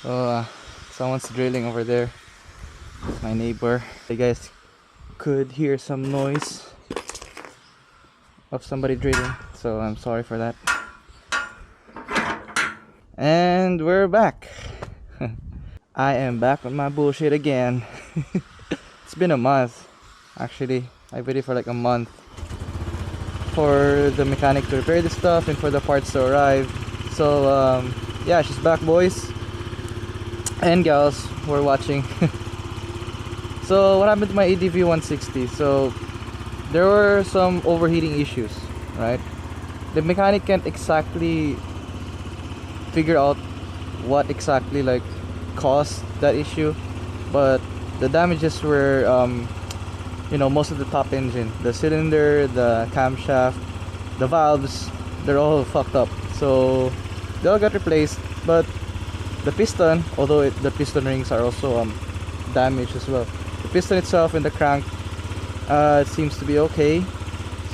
So someone's drilling over there. My neighbor. You guys could hear some noise of somebody drilling, so I'm sorry for that. And we're back. I am back with my bullshit again. It's been a month, actually. I waited for like a month for the mechanic to repair the stuff and for the parts to arrive. So yeah, she's back, boys and gals who are watching. So what happened to my ADV 160? So there were some overheating issues, right? The mechanic can't exactly figure out what exactly like caused that issue, but the damages were you know, most of the top engine, the cylinder, the camshaft, the valves, they're all fucked up, so they all got replaced. But the piston, although the piston rings are also damaged as well, the piston itself and the crank it seems to be okay.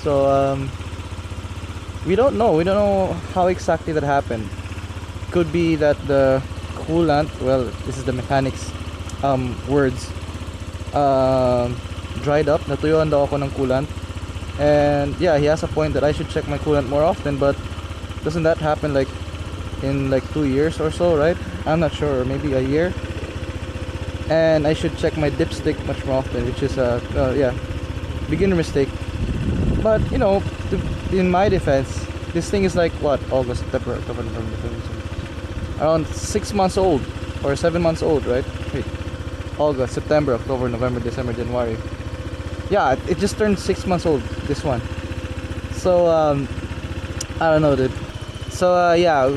So we don't know how exactly that happened. Could be that the coolant, well, this is the mechanic's words, dried up. Natuyuan daw ako ng coolant. And yeah, he has a point that I should check my coolant more often, but doesn't that happen like in like 2 years or so, right? I'm not sure, maybe a year. And I should check my dipstick much more often, which is yeah, beginner mistake. But you know, in my defense, this thing is like what, August, September, October, November, December, around 6 months old or 7 months old, right? Wait, August, September, October, November, December, January. Yeah, it just turned 6 months old, this one. So I don't know, dude. So yeah,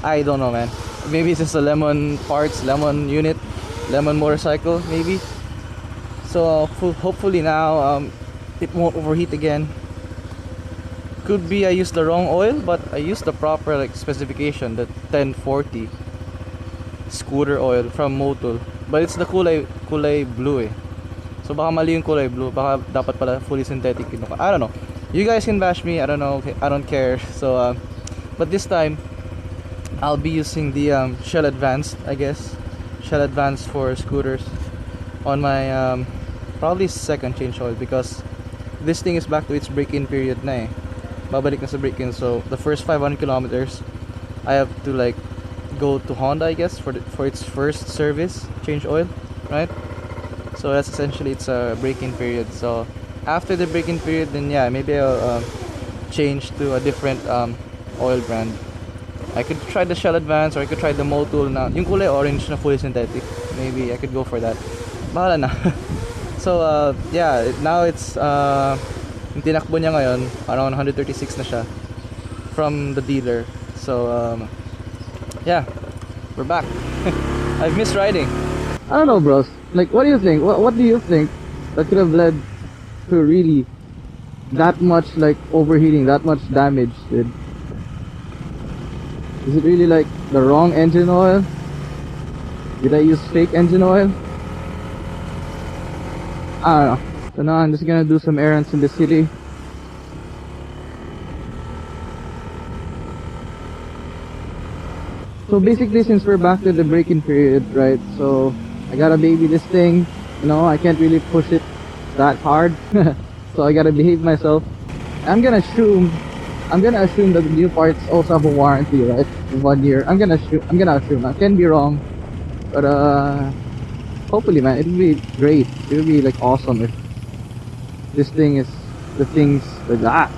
I don't know, man. Maybe it's just a lemon parts, lemon unit, lemon motorcycle, maybe. So hopefully now it won't overheat again. Could be I used the wrong oil, but I used the proper like specification, the 1040 scooter oil from Motul. But it's the kulay blue eh. So baka mali yung kulay blue, baka dapat pala fully synthetic. I don't know. You guys can bash me, I don't know, I don't care. So but this time I'll be using the Shell Advanced, I guess. Shell Advanced for scooters on my probably second change oil, because this thing is back to its break-in period na eh. Babalik na sa break-in, so the first 500 kilometers I have to like go to Honda, I guess, for its first service change oil, right? So that's essentially its break-in period. So after the break-in period, then yeah, maybe I'll change to a different oil brand. I could try the Shell Advance, or I could try the Motul na yung kulay orange na fully synthetic. Maybe I could go for that. Bahala na. So yeah, now it's yung tinakbo niya ngayon around 136 na siya from the dealer. So yeah, we're back. I've missed riding. I don't know, bros. Like, what do you think? What do you think that could have led to really that much like overheating, that much damage, dude? Is it really like the wrong engine oil? Did I use fake engine oil? I don't know. So now I'm just gonna do some errands in the city. So basically, since we're back to the break-in period, right? So I gotta baby this thing. You know, I can't really push it that hard. So I gotta behave myself. I'm gonna assume that the new parts also have a warranty, right? 1 year. I'm gonna assume. I can be wrong, but hopefully, man, it'll be great. It'll be like awesome if this thing is the things like that.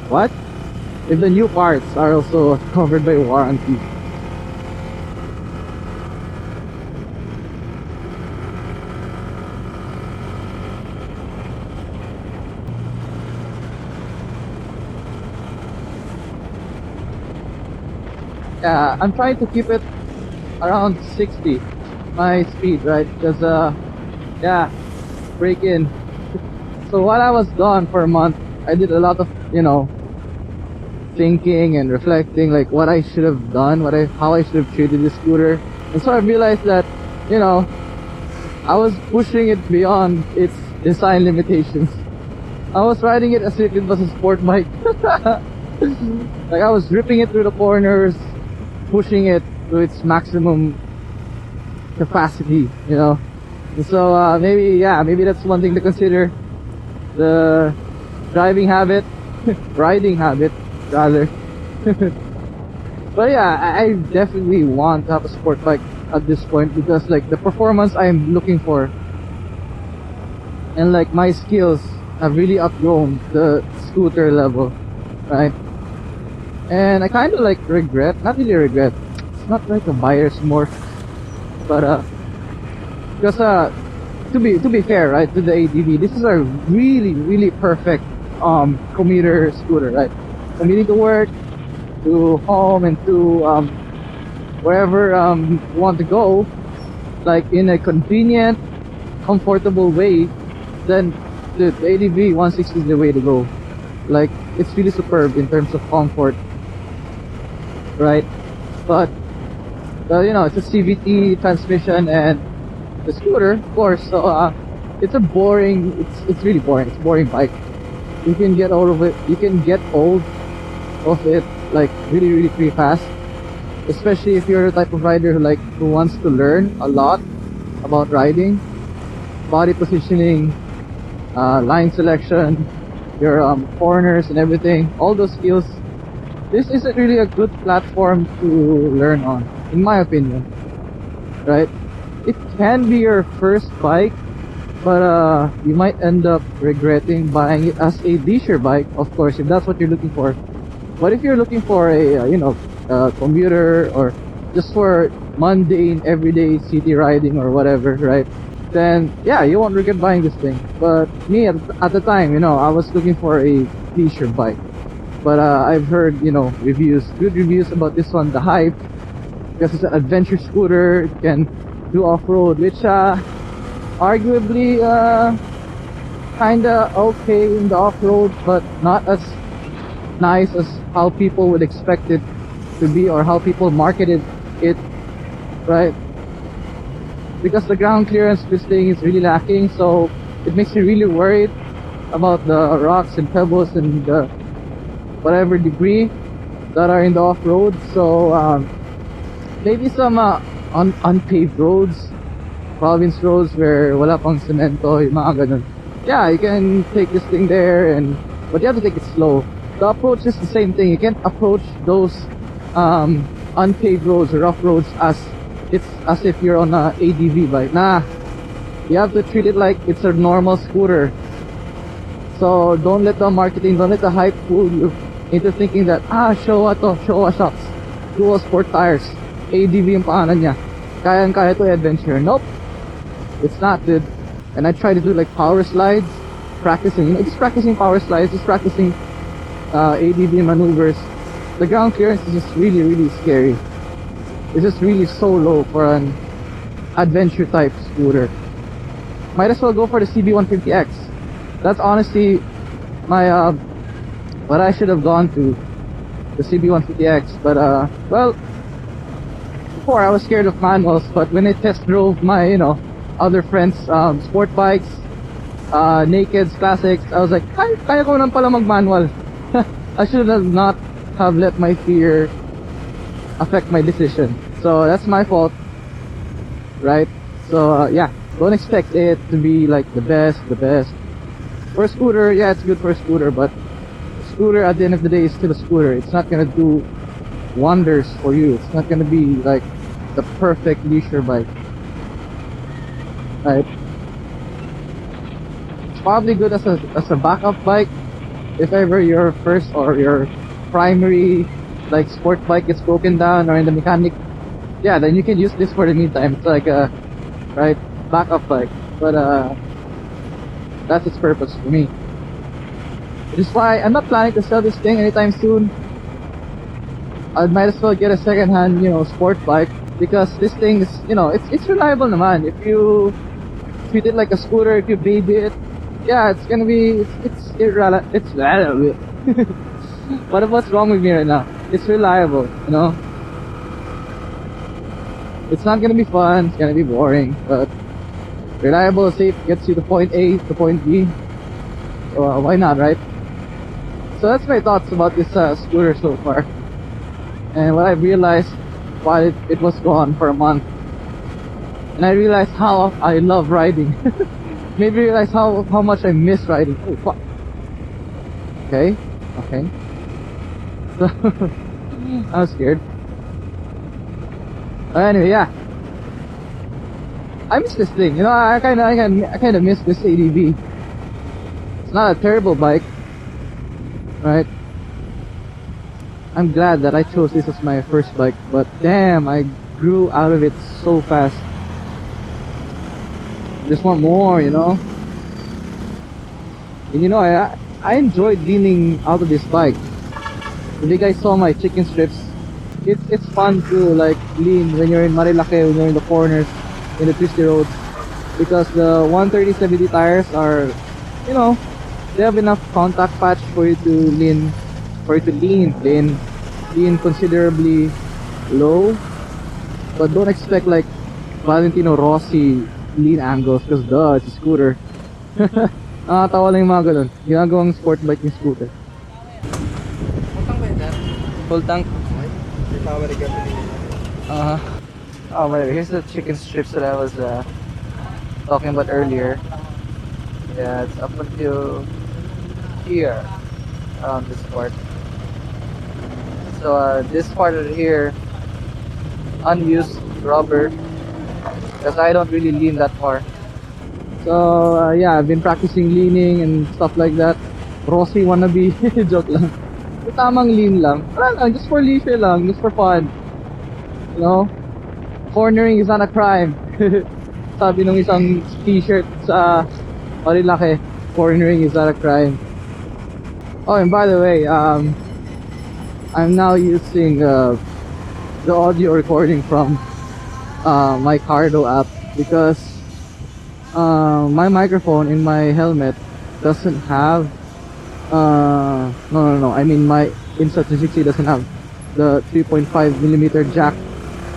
What? If the new parts are also covered by warranty. Yeah, I'm trying to keep it around 60 my speed, right? Because yeah, break in. So while I was gone for a month, I did a lot of, you know, thinking and reflecting, like what I should have done, how I should have treated this scooter. And so I realized that, you know, I was pushing it beyond its design limitations. I was riding it as if it was a sport bike. Like I was ripping it through the corners, pushing it to its maximum capacity, you know. So maybe, yeah, maybe that's one thing to consider, the driving habit, riding habit rather. But yeah, I definitely want to have a sport bike at this point, because like the performance I'm looking for and like my skills have really outgrown the scooter level, right? And I kind of like regret, not really regret, it's not like a buyer's remorse, but because to be fair, right, to the ADV, this is a really perfect commuter scooter, right? Commuting to work, to home, and to wherever you want to go, like in a convenient, comfortable way. Then the ADV 160 is the way to go. Like, it's really superb in terms of comfort, right? But you know, it's a CVT transmission and the scooter, of course. So it's a boring. It's really boring. It's a boring bike. You can get out of it. You can get old of it like really pretty fast. Especially if you're the type of rider who wants to learn a lot about riding, body positioning, line selection, your corners and everything, all those skills. This isn't really a good platform to learn on, in my opinion, right? It can be your first bike, but you might end up regretting buying it as a leisure bike, of course, if that's what you're looking for. But if you're looking for a commuter, or just for mundane everyday city riding or whatever, right, then yeah, you won't regret buying this thing. But me at the time, you know, I was looking for a leisure bike. But I've heard, you know, good reviews about this one, the hype, because it's an adventure scooter. It can do off-road, which arguably kinda okay in the off-road, but not as nice as how people would expect it to be, or how people marketed it, right? Because the ground clearance of this thing is really lacking, so it makes me really worried about the rocks and pebbles and the whatever debris that are in the off-road. So maybe some unpaved roads, province roads where wala pang semento, yung mga ganun. Yeah, you can take this thing there, but you have to take it slow. The approach is the same thing. You can't approach those unpaved roads or rough roads as if you're on a ADV bike. Nah, you have to treat it like it's a normal scooter. So don't let the marketing, don't let the hype fool you into thinking that Showa shocks, dual sport tires, ADV yung pangalan niya, kaya to adventure. Nope, it's not, dude. And I try to do like power slides, practicing, just practicing power slides, just practicing ADV maneuvers. The ground clearance is just really scary. It's just really so low for an adventure type scooter. Might as well go for the CB150X. That's honestly my what I should have gone to, the CB150X. But well, before I was scared of manuals, but when I test drove my, you know, other friends sport bikes, nakeds, classics, I was like, kaya ko naman pala mag manual. I should have not have let my fear affect my decision. So that's my fault, right? So yeah, don't expect it to be like the best. For a scooter, yeah, it's good for a scooter, but a scooter at the end of the day is still a scooter. It's not gonna do wonders for you. It's not gonna be like the perfect leisure bike, right? It's probably good as a backup bike if ever your first or your primary like sport bike gets broken down or in the mechanic. Yeah, then you can use this for the meantime. It's like a right backup bike, but that's its purpose for me. Which is why I'm not planning to sell this thing anytime soon. I might as well get a second-hand, you know, sport bike, because this thing is, you know, it's reliable naman. If you treat it like a scooter, if you baby it, yeah, it's gonna be it's what's wrong with me right now? It's reliable, you know. It's not gonna be fun, it's gonna be boring, but reliable, safe, gets you to point A to point B. So why not, right? So that's my thoughts about this scooter so far, and what I've realized while it was gone for a month. and I realized how I love riding. Made me realize how much I miss riding. Oh fuck. Okay, okay. So I was scared. Anyway, yeah. I miss this thing. You know, I kind of miss this ADV. It's not a terrible bike, right? I'm glad that I chose this as my first bike, but damn, I grew out of it so fast. Just want more, you know. And you know, I enjoyed leaning out of this bike. If you guys saw my chicken strips, it's fun to like lean when you're in Marilake, when you're in the corners, in the twisty roads, because the 130/70 tires are, you know, they have enough contact patch for you to lean, lean considerably low, but don't expect like Valentino Rossi lean angles, because duh, it's a scooter. Nakakatawa lang yung mga ganun, ginagawang sport bike yung scooter. Full tank. Oh, by the way, here's the chicken strips that I was talking about earlier. Yeah, it's up until here, around this part. So this part of here, unused rubber, because I don't really lean that far. So yeah, I've been practicing leaning and stuff like that. Rossi wannabe, joke lang. Yung tamang lean lang. Wala lang, just for leisure lang, just for fun. You know? Cornering is not a crime. Sabi nung isang t-shirt sa Marilake, cornering is not a crime. Oh, and by the way, I'm now using the audio recording from my Cardo app, because my microphone in my helmet doesn't have no, I mean my Insta360 doesn't have the 3.5mm jack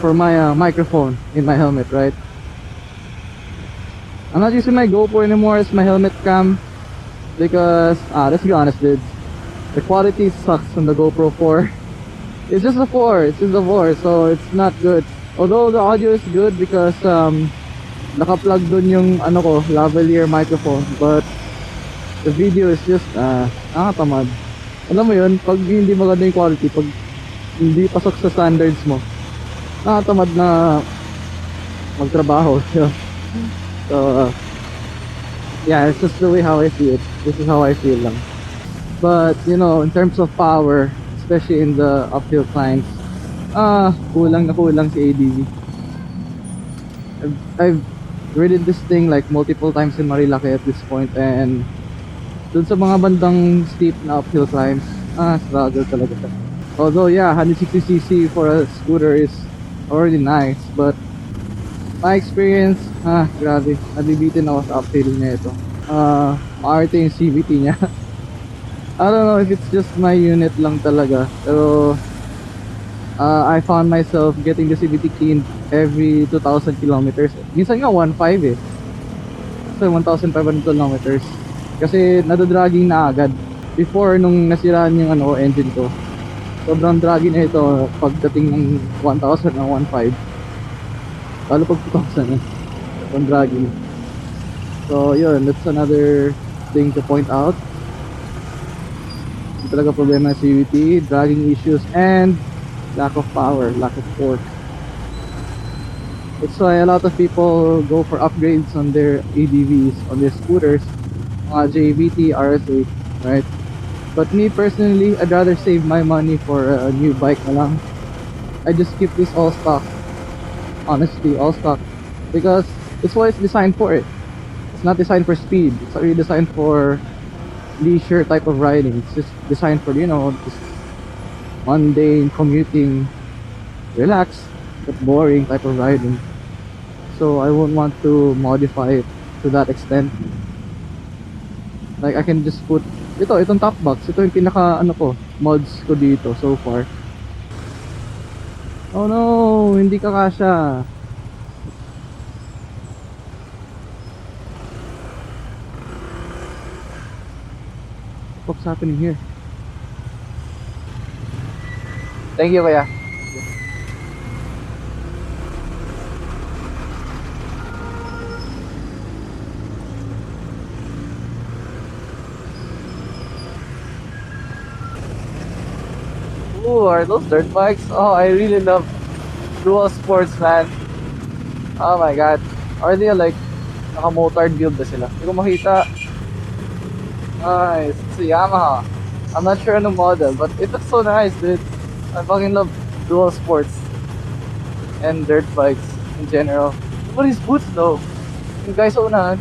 for my microphone in my helmet, right? I'm not using my GoPro anymore as my helmet cam, because let's be honest, dude, the quality sucks on the GoPro 4. It's just a 4, so it's not good. Although the audio is good because naka-plug dun yung ano ko, lavalier microphone, but the video is just nakakatamad. Alam mo yun, pag hindi maganda yung quality, pag hindi pasok sa standards mo, nakatamad na magtrabaho. So yeah, it's just the way how I see it. This is how I feel lang. But you know, in terms of power, especially in the uphill climbs, kulang na kulang si ADV. I've ridden this thing like multiple times in Marilake at this point, and dun sa mga bandang steep na uphill climbs, struggle talaga siya. Although yeah, 160cc for a scooter is already nice, but my experience, grabe, nabibitin ako sa uphill niya ito. Maarte yung CVT niya. I don't know if it's just my unit lang talaga, pero I found myself getting the CVT cleaned every 2,000 kilometers. Minsan nga 1.5 eh. So 1,500 kilometers. Kasi nadadragging na agad. Before nung nasiraan yung engine ko, sobrang draggy na ito pagdating ng 1,000 na 1.5. Lalo pag 2,000 eh. Sobrang draggy. So yun, that's another thing to point out. Hindi talaga problema ng CVT, dragging issues, and lack of power, lack of torque. That's why a lot of people go for upgrades on their ADVs, on their scooters, mga JVT, RS8, right? But me personally, I'd rather save my money for a new bike na lang. I just keep this all stock. Honestly, all stock. Because it's what it's designed for it. It's not designed for speed. It's really designed for leisure type of riding. It's just designed for, you know, just mundane, commuting, relax, but boring type of riding. So I wouldn't want to modify it to that extent. Like I can just put itong top box, ito yung pinaka mods ko dito so far. Oh no, hindi ka kasya. What's happening here? Thank you, kuya. Ooh, are those dirt bikes? Oh, I really love dual sports, man. Oh my god. Are they like naka-motard build ba sila? Hindi ko makita. Nice. It's a Yamaha. I'm not sure anong model, but it looks so nice, dude. I fucking love dual sports and dirt bikes in general. Look at his boots though. Yung guy sa unahan.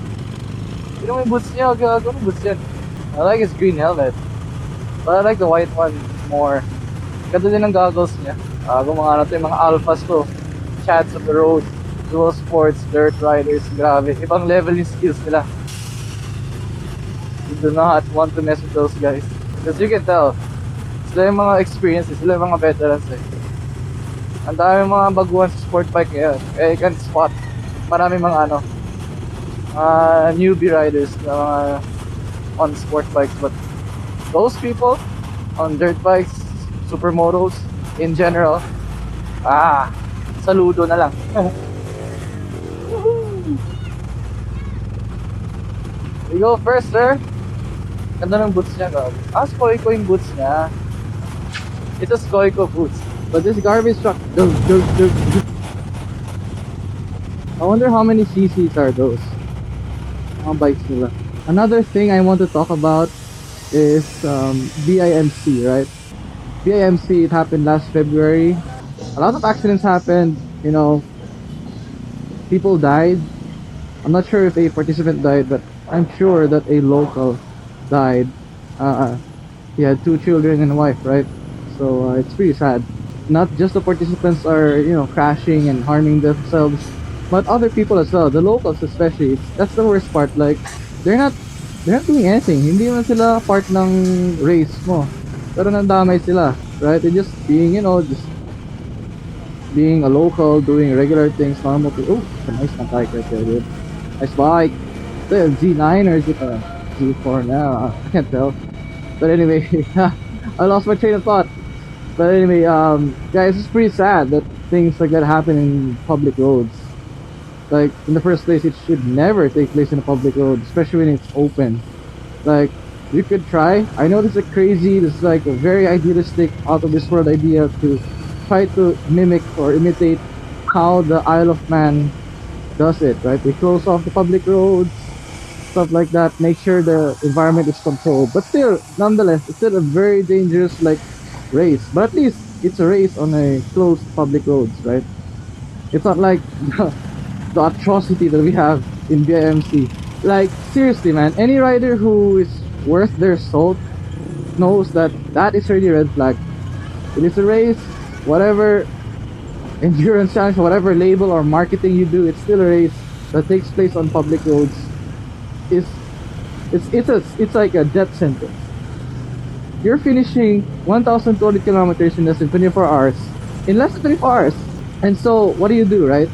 You know yung boots niya? Gago ng boots yan. I like his green helmet. But I like the white one more. Ganda din ang goggles niya. Kung mga ano to, yung mga alphas to. Chads of the road. Dual sports, dirt riders. Grabe. Ibang level yung skills nila. You do not want to mess with those guys. Because you can tell, sila yung mga experiences, sila yung mga veterans eh. Ang dami mga baguhan sa sport bike ngayon. Kaya you can spot marami mga ano, newbie riders na mga on sport bikes. But those people on dirt bikes, supermotos in general, saludo na lang. You go first, sir. Ganda ng boots niya, God. Skoiko yung boots niya. It's a Skoiko boots. But this garbage truck, I wonder how many cc's are those mga bikes nila. Another thing I want to talk about is BIMC, right? BIMC, it happened last February. A lot of accidents happened, you know, people died. I'm not sure if a participant died, but I'm sure that a local died. He had 2 children and a wife, right? So it's pretty sad. Not just the participants are, you know, crashing and harming themselves, but other people as well, the locals especially. That's the worst part. Like they're not doing anything. Hindi man sila part ng race mo, pero nandamay sila, right? They're just being, you know, just being a local, doing regular things, normal. Oh, it's a nice bike right there, dude. Nice bike. The Z9 or is it a Z4 now? I can't tell. But anyway, I lost my train of thought. But anyway, guys, it's pretty sad that things like that happen in public roads. Like, in the first place, it should never take place in a public road, especially when it's open. Like, you could try. I know this is this is like a very idealistic, out of this world idea to try to mimic or imitate how the Isle of Man does it, right? They close off the public roads, stuff like that, make sure the environment is controlled. But still, nonetheless, it's still a very dangerous, like, race. But at least it's a race on a closed public roads, right? It's not like the atrocity that we have in BIMC. Like, seriously, man, any rider who is worth their salt knows that that is really a red flag. It is a race, whatever endurance challenge, whatever label or marketing you do, it's still a race that takes place on public roads. It's like a death sentence. You're finishing 1,200 kilometers in less than 24 hours. In less than 24 hours. And so, what do, right?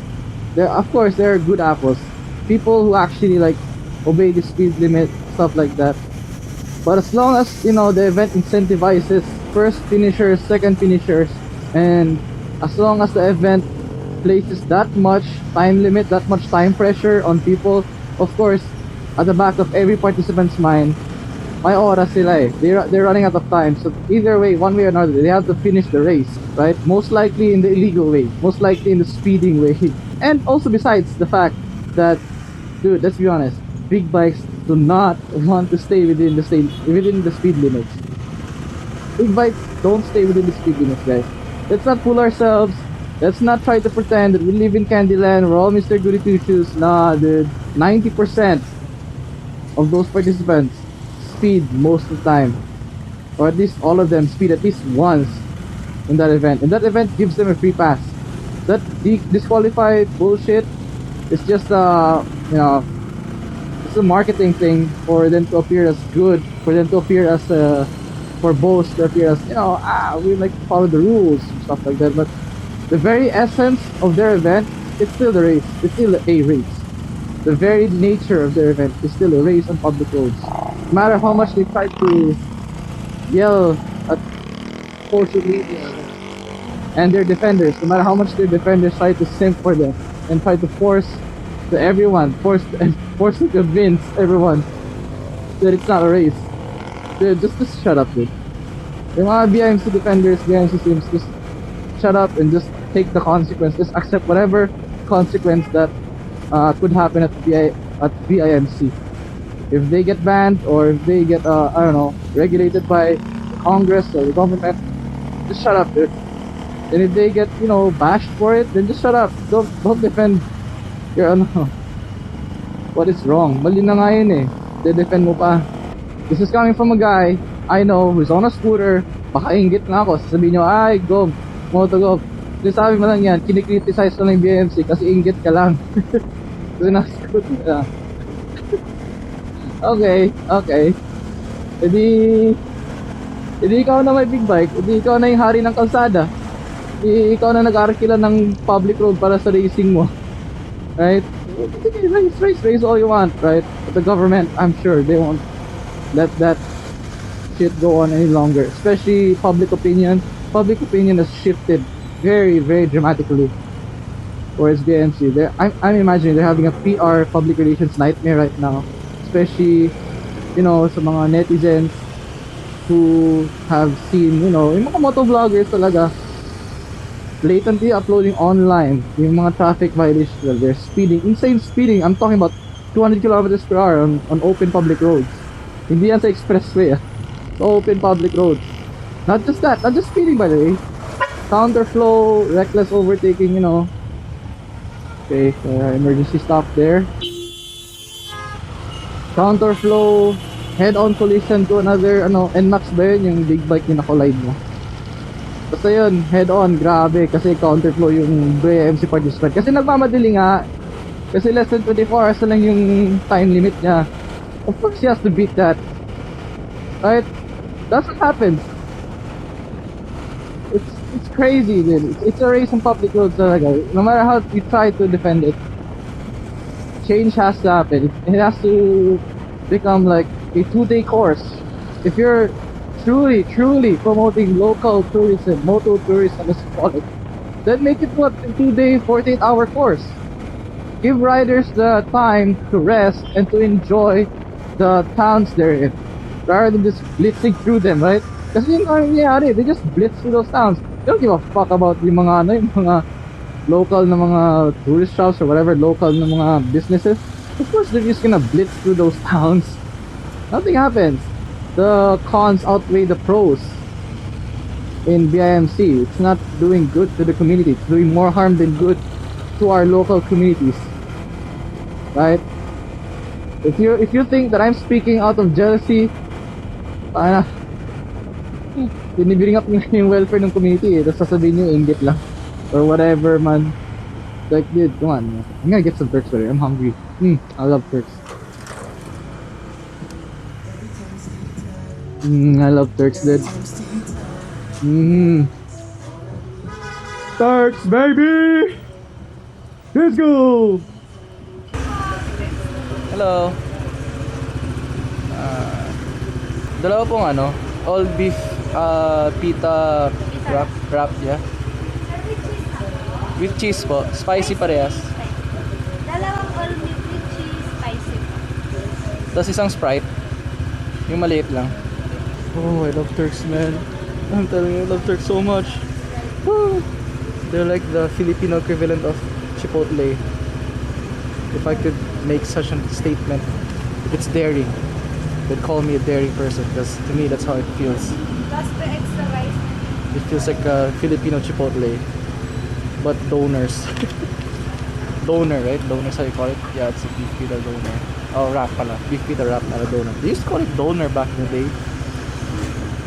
Of course, there are good apples. People who actually, like, obey the speed limit, stuff like that. But as long as, you know, the event incentivizes first finishers, second finishers, and as long as the event places that much time limit, that much time pressure on people, of course, at the back of every participant's mind, may oras sila eh. They're running out of time. So either way, one way or another, they have to finish the race, right? Most likely in the illegal way, most likely in the speeding way. And also besides the fact that, dude, let's be honest, big bikes do not want to stay within the speed limits. Big bikes don't stay within the speed limits, guys. Let's not fool ourselves. Let's not try to pretend that we live in Candyland. We're all Mr. Goody Two Shoes. Nah, dude. 90% of those participants speed most of the time, or at least all of them speed at least once in that event, and that event gives them a free pass. That disqualified bullshit is just you know, it's a marketing thing for them to appear as good, for them to appear as for BOSS to appear as, you know, we like to follow the rules, stuff like that. But the very essence of their event, it's still the race. It's still a race. The very nature of their event is still a race on public roads. No matter how much they try to yell at social media and their defenders, no matter how much their defenders try to simp for them and try to force to convince everyone that it's not a race. Dude, just shut up, dude. Yung mga BIMC defenders, BIMC sims, just shut up and just take the consequence. Just accept whatever consequence that could happen at BIMC. If they get banned or if they get I don't know, regulated by Congress or the government, just shut up, dude. And if they get, you know, bashed for it, then just shut up. Don't defend your ano, what is wrong. Mali na nga yun eh. De-defend mo pa. This is coming from a guy I know who's on a scooter. Baka inggit nga ako. Sasabihin nyo, ay, go, moto. Then sabi mo lang yan, kinikriticize ko lang yung BMC kasi inggit ka lang. Kasi naka-scooter ka. Okay. Edi ikaw na may big bike, edi ikaw na yung hari ng kalsada. Ikaw na nag-arkila ng public road para sa racing mo. Right? Race all you want, right? But the government, I'm sure they won't let that shit go on any longer. Especially public opinion. Public opinion has shifted very, very dramatically towards BMC. I'm imagining they're having a PR public relations nightmare right now. Especially, you know, sa mga netizens who have seen, you know, yung mga motovloggers talaga blatantly uploading online yung mga traffic violations. They're speeding, insane speeding. I'm talking about 200 kilometers per hour on open public roads. Hindi yan sa expressway, sa open public roads. Not just that, not just speeding by the way. Counterflow, reckless overtaking, you know. Okay, emergency stop there. Counterflow, head-on collision to another, ano, NMAX ba yun? Yung big bike yung naka-collide mo. Basta yun, head-on, grabe. Kasi counterflow yung BIMC participant. Kasi nagmamadali nga. Kasi less than 24 hours na lang yung time limit niya. Of course, he has to beat that. Right? That's what happens. It's crazy, dude. It's a race on public roads talaga. No matter how you try to defend it, change has to happen. It has to become like a 2-day course. If you're truly promoting local tourism, moto tourism as you call it, then make it what, a 2-day, 48-hour course. Give riders the time to rest and to enjoy the towns they're in, rather than just blitzing through them, right? Kasi yung nangyayari, they just blitz through those towns. They don't give a fuck about yung mga ano, yung mga local na mga tourist shops or whatever, local na mga businesses. Of course, they're just gonna blitz through those towns. Nothing happens. The cons outweigh the pros in BIMC. It's not doing good to the community. It's doing more harm than good to our local communities. Right? If you think that I'm speaking out of jealousy, binibiring up nyo yung welfare ng community eh. Tapos sasabihin nyo inggit lang or whatever man. Like, dude, come on. I'm gonna get some Turks for it. I'm hungry. I love Turks. I love Turks, dude. Turks, baby! Let's go! Hello. Dalawa pong ano, all beef pita wrap, yeah. With cheese po, spicy parehas. Dalawang all beef with cheese, spicy. Tapos isang Sprite. Yung maliit lang. Oh, I love Turks, man. I'm telling you, I love Turks so much. Woo! They're like the Filipino equivalent of Chipotle. If I could make such a statement, it's daring. They'd call me a daring person because to me that's how it feels. Plus the extra rice. It feels like a Filipino Chipotle, but donors. Doner, right? Doner's how you call it? Yeah, it's a beef pita doner. Oh, wrap pala. Beef pita wrap, not a donor. They used to call it doner back in the day.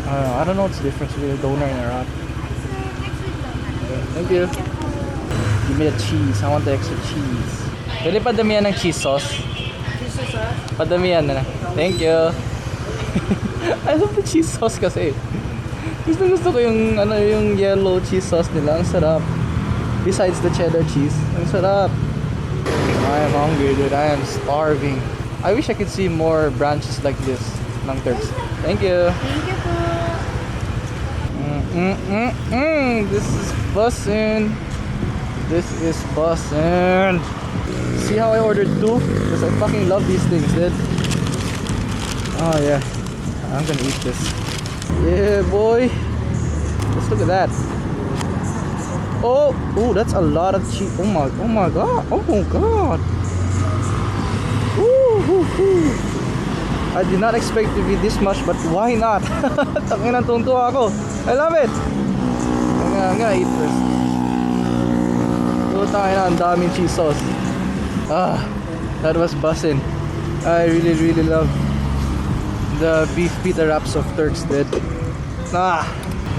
I don't know what's the difference between a doner and a wrap. Next week lang. Okay, thank you. Give me the cheese. I want the extra cheese. Pwede padamihan ng cheese sauce? Cheese sauce? Padamihan na. Thank you. I love the cheese sauce kasi. Gusto ko yung ano, yung yellow cheese sauce nila. Ang sarap. Besides the cheddar cheese, ang sarap. I am hungry, dude. I am starving. I wish I could see more branches like this ng Turks. Thank you. Thank you po. This is bussin'. This is bussin'. See how I ordered 2? Because I fucking love these things, dude. Oh yeah, I'm gonna eat this. Yeah, boy. Let's look at that. Oh, that's a lot of cheese. Oh my god. Oh my god. Ooh. I did not expect to be this much, but why not? Tangina, tuntua ako. I love it. I'm gonna eat first. Oh, tangina, ang daming cheese sauce. That was bussin'. I really love the beef pita wraps of Turks, dude.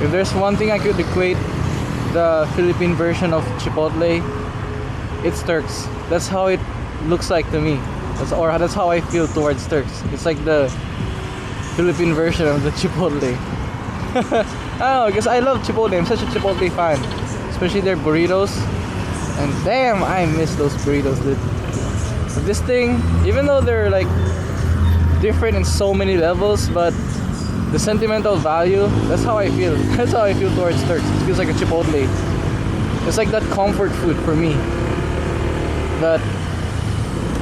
If there's one thing I could equate the Philippine version of Chipotle, it's Turks. That's how it looks like to me. That's how I feel towards Turks. It's like the Philippine version of the Chipotle. I don't know, because I love Chipotle. I'm such a Chipotle fan, especially their burritos. And damn, I miss those burritos, dude. But this thing, even though they're like different in so many levels, but the sentimental value, that's how I feel. That's how I feel towards Turks. It feels like a Chipotle. It's like that comfort food for me. That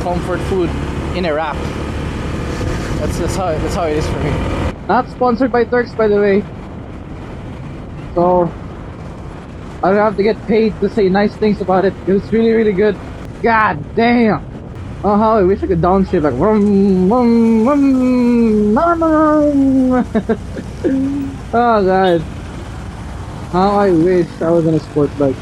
comfort food in a wrap. That's how it is for me. Not sponsored by Turks, by the way. So I don't have to get paid to say nice things about it. It was really good. God damn. Oh, how I wish I could downshift like vroom, vroom, vroom, vroom. Oh god. How I wish I was on a sport bike.